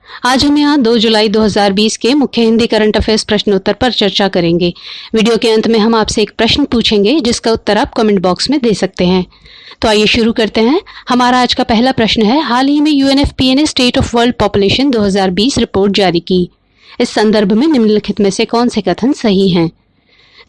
आज हम यहाँ 2 जुलाई 2020 के मुख्य हिंदी करंट अफेयर्स प्रश्नोत्तर पर चर्चा करेंगे। वीडियो के अंत में हम आपसे एक प्रश्न पूछेंगे जिसका उत्तर आप कमेंट बॉक्स में दे सकते हैं। तो आइए शुरू करते हैं। हमारा आज का पहला प्रश्न है, हाल ही में यूएनएफपीए ने state of world population 2020 report जारी की। इस संदर्भ में निम्नलिखित में से कौन से कथन सही हैं?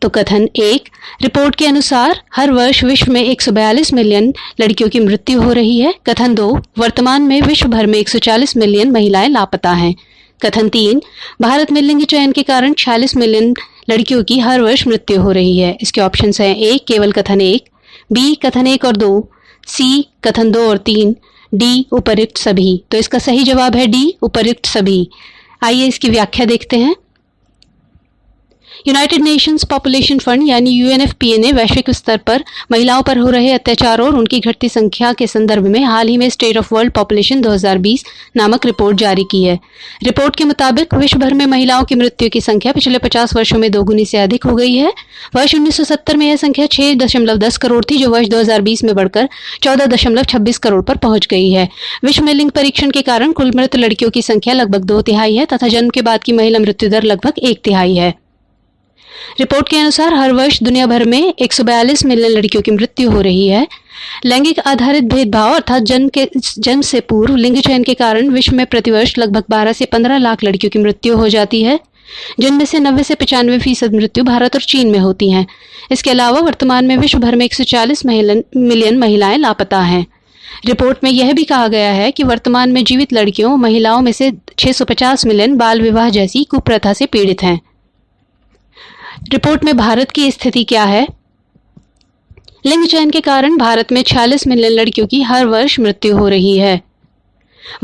तो कथन 1, रिपोर्ट के अनुसार हर वर्ष विश्व में 142 मिलियन लड़कियों की मृत्यु हो रही है। कथन 2, वर्तमान में विश्व भर में 140 मिलियन महिलाएं लापता हैं। कथन 3, भारत में लिंग चयन के कारण 46 मिलियन लड़कियों की हर वर्ष मृत्यु हो रही है। इसके ऑप्शंस हैं ए केवल कथन 1, बी कथन 1 और 2, सी कथन 2 और 3, डी उपर्युक्त सभी। तो इसका सही जवाब है डी उपर्युक्त सभी। आइए इसकी व्याख्या देखते हैं। यूनाइटेड नेशंस पॉपुलेशन फंड यानी यूएनएफपीए ने वैश्विक स्तर पर महिलाओं पर हो रहे अत्याचार और उनकी घटती संख्या के संदर्भ में हाल ही में स्टेट ऑफ वर्ल्ड पॉपुलेशन 2020 नामक रिपोर्ट जारी की है। रिपोर्ट के मुताबिक विश्व भर में महिलाओं की मृत्यु की संख्या पिछले 50 वर्षों में दोगुनी से अधिक हो गई है। वर्ष 1970 में यह संख्या 6.10 करोड़ थी, जो वर्ष 2020 में बढ़कर 14.26 करोड़ पर पहुंच गई है। विश्व में लिंग परीक्षण के कारण कुल मृत लड़कियों की संख्या लगभग 2/3 है तथा जन्म के बाद की महिला मृत्यु दर लगभग 1/3 है। रिपोर्ट के अनुसार हर वर्ष दुनिया भर में 142 मिलियन लड़कियों की मृत्यु हो रही है। लैंगिक आधारित भेदभाव अर्थात जन्म से पूर्व लिंग चयन के कारण विश्व में प्रतिवर्ष लगभग 12 से 15 लाख लड़कियों की मृत्यु हो जाती है, जिनमें से 90 से 95% मृत्यु भारत और चीन में होती हैं। इसके अलावा वर्तमान में विश्व भर में 140 मिलियन महिलाएं लापता हैं। रिपोर्ट में यह भी कहा गया है कि वर्तमान में जीवित लड़कियों महिलाओं में से 650 मिलियन बाल विवाह जैसी कुप्रथा से पीड़ित हैं। रिपोर्ट में भारत की स्थिति क्या है? लिंग चयन के कारण भारत में 46 मिलियन लड़कियों की हर वर्ष मृत्यु हो रही है।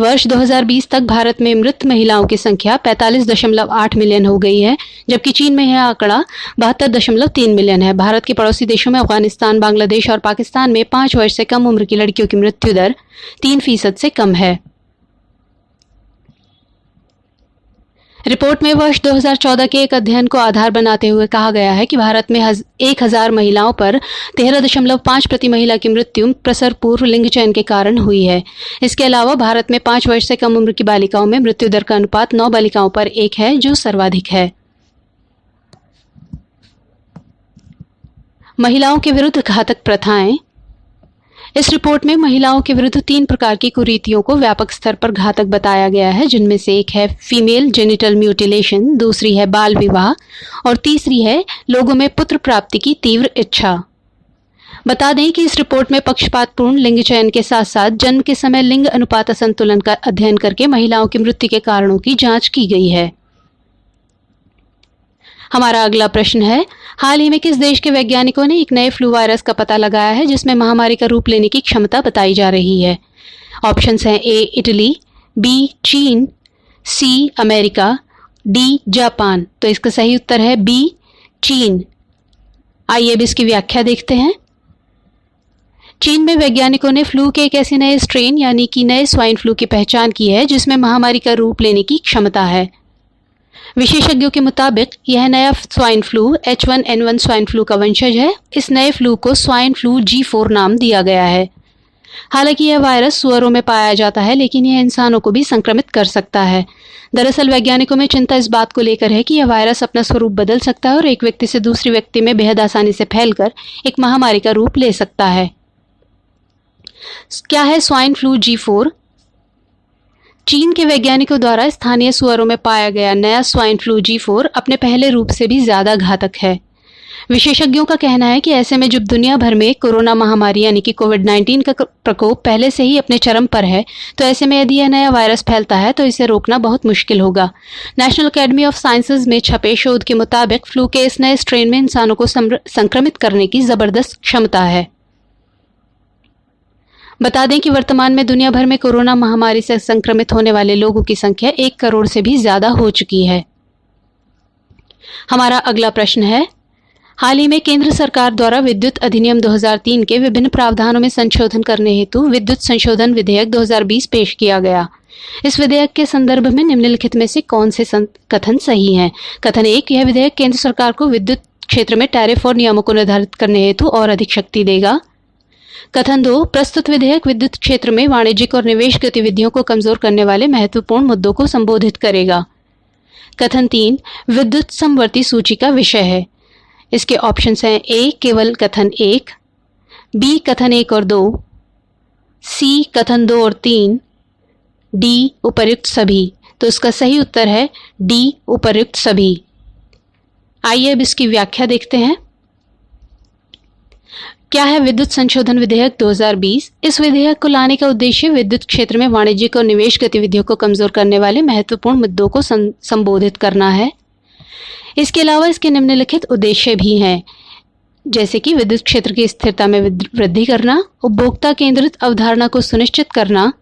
वर्ष 2020 तक भारत में मृत महिलाओं की संख्या 45.8 मिलियन हो गई है, जबकि चीन में यह आंकड़ा 72.3 मिलियन है। भारत के पड़ोसी देशों में अफगानिस्तान, बांग्लादेश और पाकिस्तान में 5 वर्ष से कम उम्र की लड़कियों की मृत्यु दर 3% से कम है। रिपोर्ट में वर्ष 2014 के एक अध्ययन को आधार बनाते हुए कहा गया है कि भारत में 1000 महिलाओं पर 13.5 प्रति महिला की मृत्यु प्रसव पूर्व लिंग चयन के कारण हुई है। इसके अलावा भारत में 5 वर्ष से कम उम्र की बालिकाओं में मृत्यु दर का अनुपात 9 बालिकाओं पर 1 है, जो सर्वाधिक है। महिलाओं के विरुद्ध घातक प्रथाएं। इस रिपोर्ट में महिलाओं के विरुद्ध 3 प्रकार की कुरीतियों को व्यापक स्तर पर घातक बताया गया है, जिनमें से एक है फीमेल जेनिटल म्यूटिलेशन, दूसरी है बाल विवाह और तीसरी है लोगों में पुत्र प्राप्ति की तीव्र इच्छा। बता दें कि इस रिपोर्ट में पक्षपातपूर्ण लिंग चयन के साथ साथ जन्म के समय लिंग अनुपात असंतुलन का अध्ययन करके महिलाओं की मृत्यु के कारणों की जांच की गई है। हमारा अगला प्रश्न है, हाल ही में किस देश के वैज्ञानिकों ने एक नए फ्लू वायरस का पता लगाया है जिसमें महामारी का रूप लेने की क्षमता बताई जा रही है? ऑप्शंस हैं ए इटली, बी चीन, सी अमेरिका, डी जापान। तो इसका सही उत्तर है बी चीन। आइए अब इसकी व्याख्या देखते हैं। चीन में वैज्ञानिकों ने फ्लू के एक ऐसे नए स्ट्रेन यानी कि नए स्वाइन फ्लू की पहचान की है जिसमें महामारी का रूप लेने की क्षमता है। विशेषज्ञों के मुताबिक यह नया swine flu H1N1 swine flu का वंशज है। इस नए फ्लू को स्वाइन फ्लू G4 नाम दिया गया है। हालांकि यह वायरस सुअरों में पाया जाता है, लेकिन यह इंसानों को भी संक्रमित कर सकता है। दरअसल वैज्ञानिकों में चिंता इस बात को लेकर है कि यह वायरस अपना स्वरूप बदल सकता है और एक व्यक्ति से दूसरे व्यक्ति में बेहद आसानी से फैलकर एक महामारी का रूप ले सकता है। क्या है स्वाइन फ्लू G4? चीन के वैज्ञानिकों द्वारा स्थानीय सुअरों में पाया गया नया स्वाइन फ्लू G4 अपने पहले रूप से भी ज्यादा घातक है। विशेषज्ञों का कहना है कि ऐसे में जब दुनिया भर में कोरोना महामारी यानी कि कोविड-19 का प्रकोप पहले से ही अपने चरम पर है, तो ऐसे में यदि यह नया वायरस फैलता है तो इसे रोकना बहुत मुश्किल होगा। नेशनल अकेडमी ऑफ साइंसेज में छपे शोध के मुताबिक फ्लू के इस नए स्ट्रेन में इंसानों को संक्रमित करने की जबरदस्त क्षमता है। बता दें कि वर्तमान में दुनिया भर में कोरोना महामारी से संक्रमित होने वाले लोगों की संख्या 1 करोड़ से भी ज्यादा हो चुकी है। हमारा अगला प्रश्न है, हाल ही में केंद्र सरकार द्वारा विद्युत अधिनियम 2003 के विभिन्न प्रावधानों में संशोधन करने हेतु विद्युत संशोधन विधेयक 2020 पेश किया गया। इस विधेयक के संदर्भ में निम्नलिखित में से कौन से कथन सही हैं? कथन 1, यह विधेयक केंद्र सरकार को विद्युत क्षेत्र में टैरिफ और नियमों को निर्धारित करने हेतु और अधिक शक्ति देगा। कथन 2, प्रस्तुत विधेयक विद्युत क्षेत्र में वाणिज्यिक और निवेश गतिविधियों को कमजोर करने वाले महत्वपूर्ण मुद्दों को संबोधित करेगा। कथन 3, विद्युत समवर्ती सूची का विषय है। इसके ऑप्शंस हैं ए केवल कथन 1, बी कथन 1 और 2, सी कथन 2 और 3, डी उपर्युक्त सभी। तो इसका सही उत्तर है डी उपर्युक्त सभी। आइए अब इसकी व्याख्या देखते हैं। क्या है विद्युत संशोधन विधेयक 2020? इस विधेयक को लाने का उद्देश्य विद्युत क्षेत्र में वाणिज्यिक और निवेश गतिविधियों को कमजोर करने वाले महत्वपूर्ण मुद्दों को संबोधित करना है। इसके अलावा इसके निम्नलिखित उद्देश्य भी हैं, जैसे कि विद्युत क्षेत्र की स्थिरता में वृद्धि करना, उपभोक्ता केंद्रित अवधारणा को सुनिश्चित करना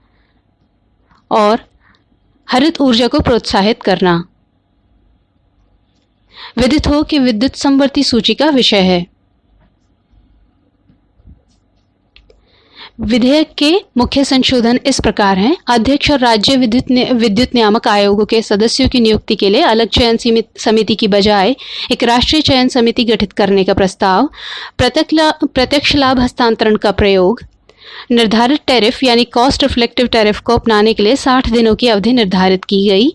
और हरित ऊर्जा को प्रोत्साहित करना। विदित हो कि विद्युत समवर्ती सूची का विषय है। विधेयक के मुख्य संशोधन इस प्रकार हैं। अध्यक्ष और राज्य विद्युत नियामक आयोगों के सदस्यों की नियुक्ति के लिए अलग चयन समिति की बजाय एक राष्ट्रीय चयन समिति गठित करने का प्रस्ताव, प्रत्यक्ष लाभ हस्तांतरण का प्रयोग, निर्धारित टैरिफ यानी कॉस्ट रिफ्लेक्टिव टैरिफ को अपनाने के लिए 60 दिनों की अवधि निर्धारित की गई।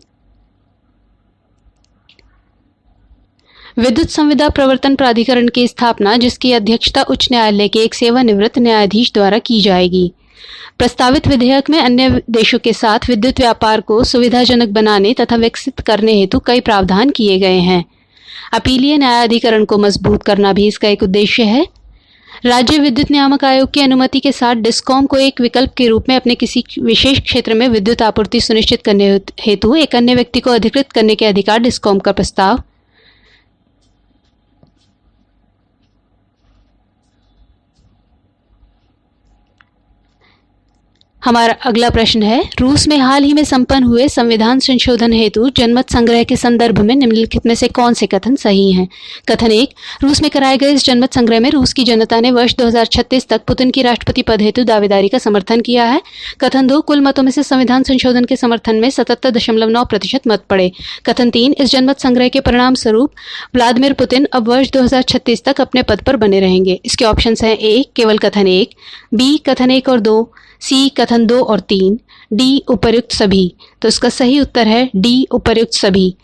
विद्युत संविदा प्रवर्तन प्राधिकरण की स्थापना, जिसकी अध्यक्षता उच्च न्यायालय के एक सेवानिवृत्त न्यायाधीश द्वारा की जाएगी। प्रस्तावित विधेयक में अन्य देशों के साथ विद्युत व्यापार को सुविधाजनक बनाने तथा विकसित करने हेतु कई प्रावधान किए गए हैं। अपीलीय न्यायाधिकरण को मजबूत करना भी इसका एक उद्देश्य है। राज्य विद्युत नियामक आयोग की अनुमति के साथ डिस्कॉम को एक विकल्प के रूप में अपने किसी विशेष क्षेत्र में विद्युत आपूर्ति सुनिश्चित करने हेतु एक अन्य व्यक्ति को अधिकृत करने के अधिकार डिस्कॉम का प्रस्ताव। हमारा अगला प्रश्न है, रूस में हाल ही में संपन्न हुए संविधान संशोधन हेतु जनमत संग्रह के संदर्भ में निम्नलिखित में से कौन से कथन सही हैं? कथन 1, रूस में कराए गए इस जनमत संग्रह में रूस की जनता ने वर्ष 2036 तक पुतिन की राष्ट्रपति पद हेतु दावेदारी का समर्थन किया है। कथन 2, कुल मतों में से संविधान संशोधन के समर्थन में 77.9% मत पड़े। कथन 3, इस जनमत संग्रह के परिणाम स्वरूप व्लादिमीर पुतिन अब वर्ष 2036 तक अपने पद पर बने रहेंगे। इसके ऑप्शन हैं ए केवल कथन 1, बी कथन 1 और 2, सी कथन 2 और 3, डी उपर्युक्त सभी। तो इसका सही उत्तर है डी उपर्युक्त सभी।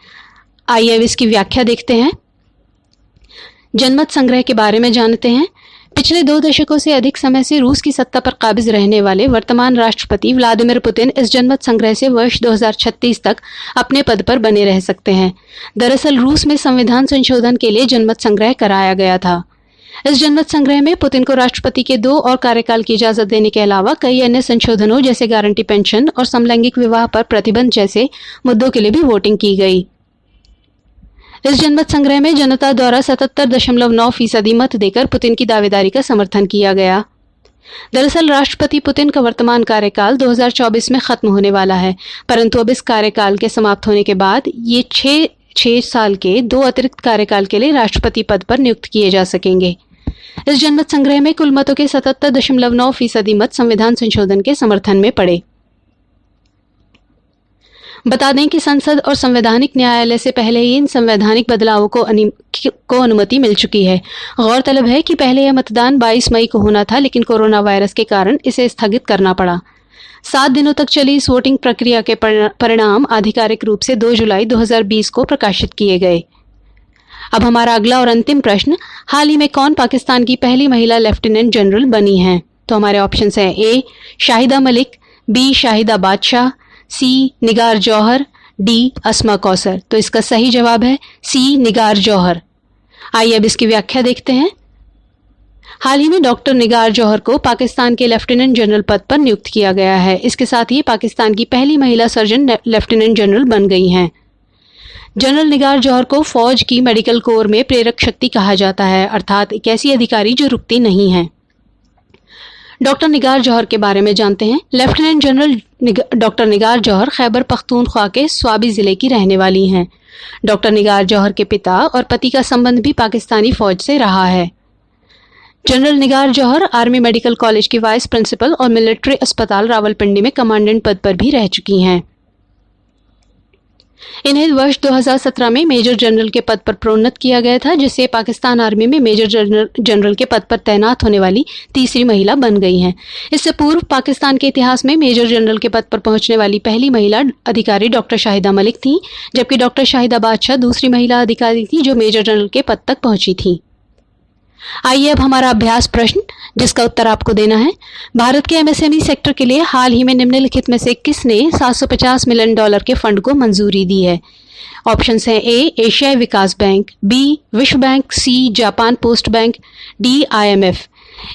आइए अब इसकी व्याख्या देखते हैं। जनमत संग्रह के बारे में जानते हैं। पिछले 2 दशकों से अधिक समय से रूस की सत्ता पर काबिज रहने वाले वर्तमान राष्ट्रपति व्लादिमीर पुतिन इस जनमत संग्रह से वर्ष 2036 तक अपने पद पर बने रह सकते हैं। दरअसल रूस में संविधान संशोधन के लिए जनमत संग्रह कराया गया था। इस जनमत संग्रह में पुतिन को राष्ट्रपति के 2 और कार्यकाल की इजाजत देने के अलावा कई अन्य संशोधनों जैसे गारंटी पेंशन और समलैंगिक विवाह पर प्रतिबंध जैसे मुद्दों के लिए भी वोटिंग की गई। इस जनमत संग्रह में जनता द्वारा 77.9% मत देकर पुतिन की दावेदारी का समर्थन किया गया। दरअसल राष्ट्रपति पुतिन का वर्तमान कार्यकाल 2024 में खत्म होने वाला है, परंतु अब इस कार्यकाल के समाप्त होने के बाद ये 6 साल के 2 अतिरिक्त कार्यकाल के लिए राष्ट्रपति पद पर नियुक्त किए जा सकेंगे। इस जनमत संग्रह में कुल मतों के 77.9% मत संविधान संशोधन के समर्थन में पड़े। बता दें कि संसद और संवैधानिक न्यायालय से पहले ही इन संवैधानिक बदलावों को अनुमति मिल चुकी है। गौरतलब है कि पहले यह मतदान 22 मई को होना था, लेकिन कोरोना वायरस के कारण इसे स्थगित करना पड़ा। 7 दिनों तक चली इस वोटिंग प्रक्रिया के परिणाम आधिकारिक रूप से 2 जुलाई 2020 को प्रकाशित किए गए। अब हमारा अगला और अंतिम प्रश्न, हाल ही में कौन पाकिस्तान की पहली महिला लेफ्टिनेंट जनरल बनी हैं? तो हमारे ऑप्शंस हैं ए शाहिदा मलिक, बी शाहिदा बादशाह, सी निगार जौहर, डी अस्मा कौसर। तो इसका सही जवाब है सी निगार जौहर। आइए अब इसकी व्याख्या देखते हैं। हाल ही में डॉक्टर निगार जौहर को पाकिस्तान के लेफ्टिनेंट जनरल पद पर नियुक्त किया गया है। इसके साथ ही पाकिस्तान की पहली महिला सर्जन लेफ्टिनेंट जनरल बन गई हैं। जनरल निगार जौहर को फौज की मेडिकल कोर में प्रेरक शक्ति कहा जाता है, अर्थात एक ऐसी अधिकारी जो रुकती नहीं है। डॉक्टर निगार जौहर के बारे में जानते हैं। लेफ्टिनेंट जनरल डॉक्टर निगार जौहर खैबर पख्तूनख्वा के स्वाबी जिले की रहने वाली हैं। डॉक्टर निगार जौहर के पिता और पति का संबंध भी पाकिस्तानी फौज से रहा है। जनरल निगार जौहर आर्मी मेडिकल कॉलेज की वाइस प्रिंसिपल और मिलिट्री अस्पताल रावलपिंडी में कमांडेंट पद पर भी रह चुकी हैं। इन्हें वर्ष 2017 में मेजर जनरल के पद पर प्रोन्नत किया गया था, जिससे पाकिस्तान आर्मी में मेजर जनरल के पद पर तैनात होने वाली तीसरी महिला बन गई हैं। इससे पूर्व पाकिस्तान के इतिहास में मेजर जनरल के पद पर पहुंचने वाली पहली महिला अधिकारी डॉक्टर शाहिदा मलिक थी, जबकि डॉक्टर शाहिदा बादशाह दूसरी महिला अधिकारी थी जो मेजर जनरल के पद तक पहुंची थी। आइए अब हमारा अभ्यास प्रश्न, जिसका उत्तर आपको देना है। भारत के एमएसएमई सेक्टर के लिए हाल ही में निम्नलिखित में से किसने $750 मिलियन के फंड को मंजूरी दी है? ऑप्शंस हैं ए एशियाई विकास बैंक, बी विश्व बैंक, सी जापान पोस्ट बैंक, डी IMF।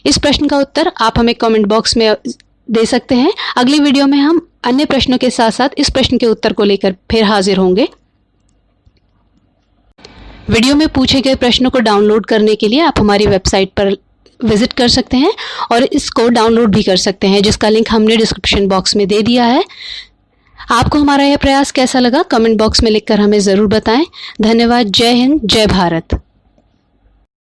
इस प्रश्न का उत्तर आप हमें कमेंट बॉक्स में दे सकते हैं। अगली वीडियो में हम अन्य प्रश्नों के साथ साथ इस प्रश्न के उत्तर को लेकर फिर हाजिर होंगे। वीडियो में पूछे गए प्रश्नों को डाउनलोड करने के लिए आप हमारी वेबसाइट पर विजिट कर सकते हैं और इसको डाउनलोड भी कर सकते हैं, जिसका लिंक हमने डिस्क्रिप्शन बॉक्स में दे दिया है। आपको हमारा यह प्रयास कैसा लगा कमेंट बॉक्स में लिखकर हमें ज़रूर बताएं। धन्यवाद। जय हिंद, जय भारत।